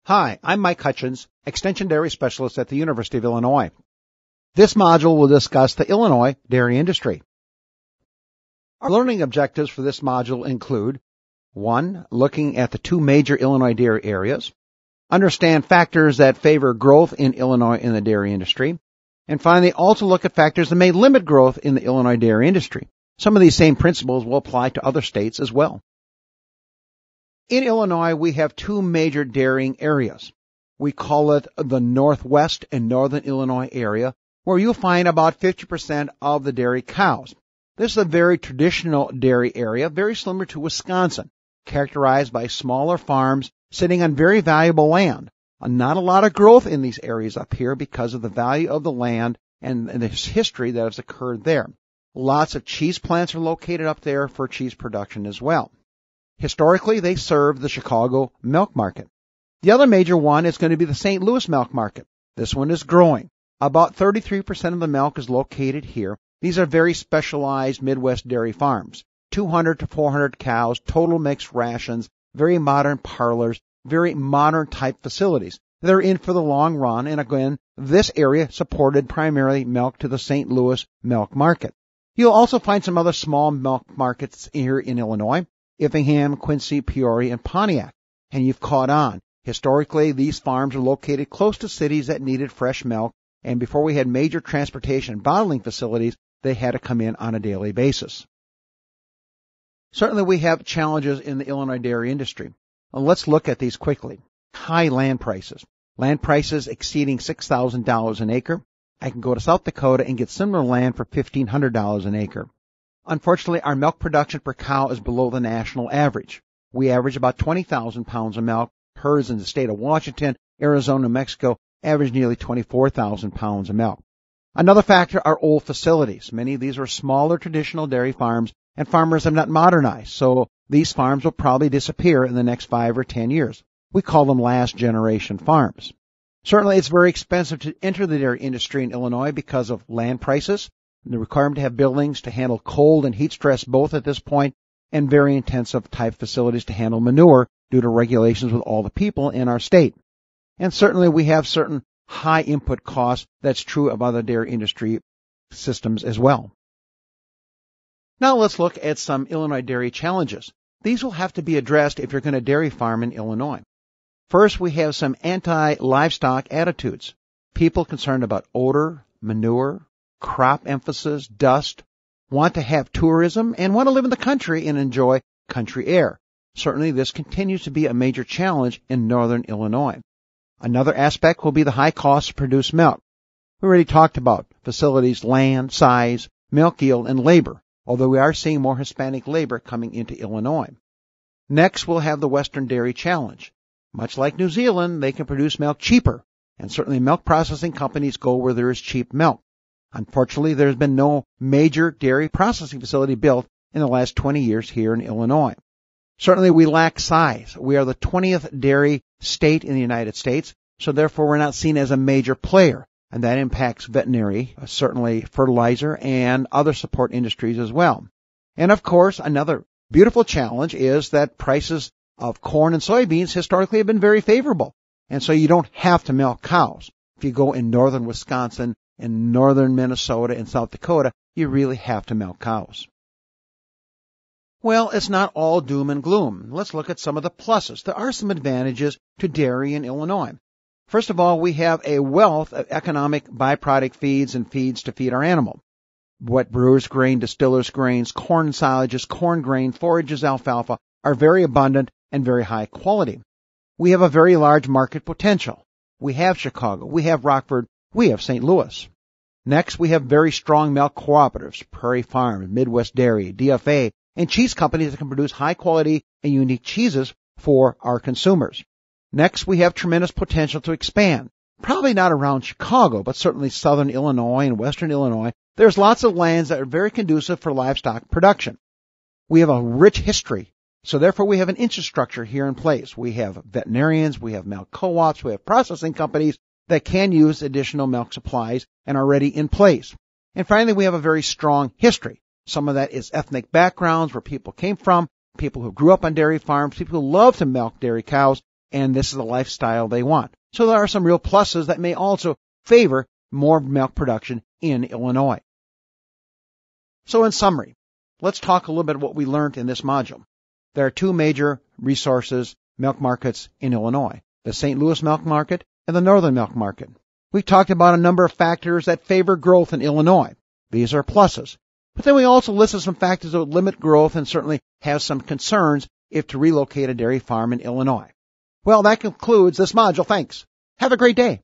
Hi, I'm Mike Hutchins, Extension Dairy Specialist at the University of Illinois. This module will discuss the Illinois dairy industry. Our learning objectives for this module include 1. Looking at the two major Illinois dairy areas, understand factors that favor growth in Illinois in the dairy industry, and finally also look at factors that may limit growth in the Illinois dairy industry. Some of these same principles will apply to other states as well. In Illinois, we have two major dairying areas. We call it the Northwest and Northern Illinois area, where you'll find about 50% of the dairy cows. This is a very traditional dairy area, very similar to Wisconsin, characterized by smaller farms sitting on very valuable land. Not a lot of growth in these areas up here because of the value of the land and the history that has occurred there. Lots of cheese plants are located up there for cheese production as well. Historically, they served the Chicago milk market. The other major one is going to be the St. Louis milk market. This one is growing. About 33% of the milk is located here. These are very specialized Midwest dairy farms. 200 to 400 cows, total mixed rations, very modern parlors, very modern type facilities. They're in for the long run, and again, this area supported primarily milk to the St. Louis milk market. You'll also find some other small milk markets here in Illinois. Effingham, Quincy, Peoria, and Pontiac. And you've caught on. Historically, these farms are located close to cities that needed fresh milk, and before we had major transportation and bottling facilities, they had to come in on a daily basis. Certainly, we have challenges in the Illinois dairy industry. Well, let's look at these quickly. High land prices. Land prices exceeding $6,000 an acre. I can go to South Dakota and get similar land for $1,500 an acre. Unfortunately, our milk production per cow is below the national average. We average about 20,000 pounds of milk. Herds in the state of Washington, Arizona, and Mexico average nearly 24,000 pounds of milk. Another factor are old facilities. Many of these are smaller traditional dairy farms, and farmers have not modernized, so these farms will probably disappear in the next 5 or 10 years. We call them last-generation farms. Certainly, it's very expensive to enter the dairy industry in Illinois because of land prices, the requirement to have buildings to handle cold and heat stress both at this point, and very intensive type facilities to handle manure due to regulations with all the people in our state. And certainly we have certain high input costs. That's true of other dairy industry systems as well. Now let's look at some Illinois dairy challenges. These will have to be addressed if you're going to dairy farm in Illinois. First, we have some anti-livestock attitudes. People concerned about odor, manure, crop emphasis, dust, want to have tourism, and want to live in the country and enjoy country air. Certainly, this continues to be a major challenge in northern Illinois. Another aspect will be the high cost to produce milk. We already talked about facilities, land, size, milk yield, and labor, although we are seeing more Hispanic labor coming into Illinois. Next, we'll have the Western Dairy Challenge. Much like New Zealand, they can produce milk cheaper, and certainly milk processing companies go where there is cheap milk. Unfortunately, there's been no major dairy processing facility built in the last 20 years here in Illinois. Certainly, we lack size. We are the 20th dairy state in the United States, so therefore we're not seen as a major player, and that impacts veterinary, certainly fertilizer, and other support industries as well. And of course, another beautiful challenge is that prices of corn and soybeans historically have been very favorable, and so you don't have to milk cows. If you go in northern Wisconsin, in northern Minnesota and South Dakota, you really have to milk cows. Well, it's not all doom and gloom. Let's look at some of the pluses. There are some advantages to dairy in Illinois. First of all, we have a wealth of economic byproduct feeds and feeds to feed our animal. Wet brewer's grain, distiller's grains, corn silages, corn grain, forages, alfalfa are very abundant and very high quality. We have a very large market potential. We have Chicago, we have Rockford, we have St. Louis. Next, we have very strong milk cooperatives, Prairie Farms, Midwest Dairy, DFA, and cheese companies that can produce high quality and unique cheeses for our consumers. Next, we have tremendous potential to expand. Probably not around Chicago, but certainly southern Illinois and western Illinois. There's lots of lands that are very conducive for livestock production. We have a rich history, so therefore we have an infrastructure here in place. We have veterinarians, we have milk co-ops, we have processing companies that can use additional milk supplies and are already in place. And finally, we have a very strong history. Some of that is ethnic backgrounds, where people came from, people who grew up on dairy farms, people who love to milk dairy cows, and this is the lifestyle they want. So there are some real pluses that may also favor more milk production in Illinois. So in summary, let's talk a little bit about what we learned in this module. There are two major resources, milk markets in Illinois, the St. Louis milk market and the Northern milk market. We talked about a number of factors that favor growth in Illinois. These are pluses. But then we also listed some factors that would limit growth and certainly have some concerns if to relocate a dairy farm in Illinois. Well, that concludes this module. Thanks. Have a great day.